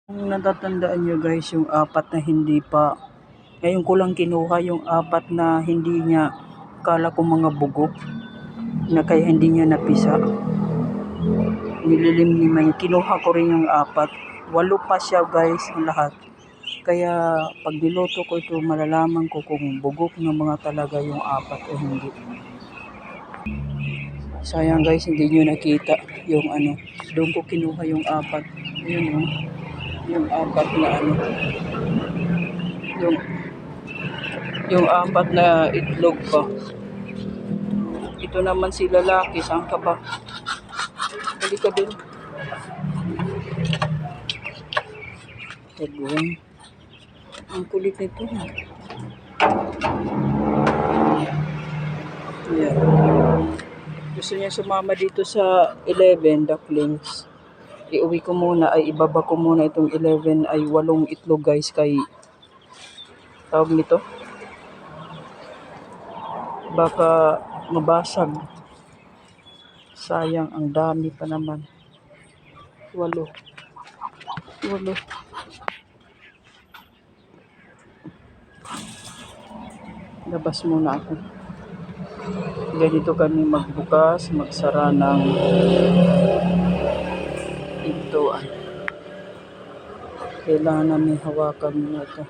Kung natatandaan nyo guys, yung apat na hindi pa, ngayon ko lang kinuha yung apat na hindi niya, kala ko mga bugok, na kaya hindi niya napisa. Nililimliman niya, kinuha ko rin yung apat. 8 pa siya guys, ang lahat. Kaya pag niluto ko ito, malalaman ko kung bugok na mga talaga yung apat o hindi. Sayang guys, hindi nyo nakita yung ano, doon ko kinuha yung apat. Yun yung apat na ano, yung apat na itlog pa. Ito naman si lalaki, saan ka ba? Hindi ka din. Taguan. Ang kulit nito. Yeah. Gusto niya sumama dito sa 11 ducklings. Iuwi ko muna, ay ibaba ko muna itong 11 ay 8 itlog guys kay tawag nito. Baka mabasag. Sayang, ang dami pa naman. 8. Labas muna ako. Ganito kami magbukas, magsara ng pintuan. Kailangan namin hawakan nito.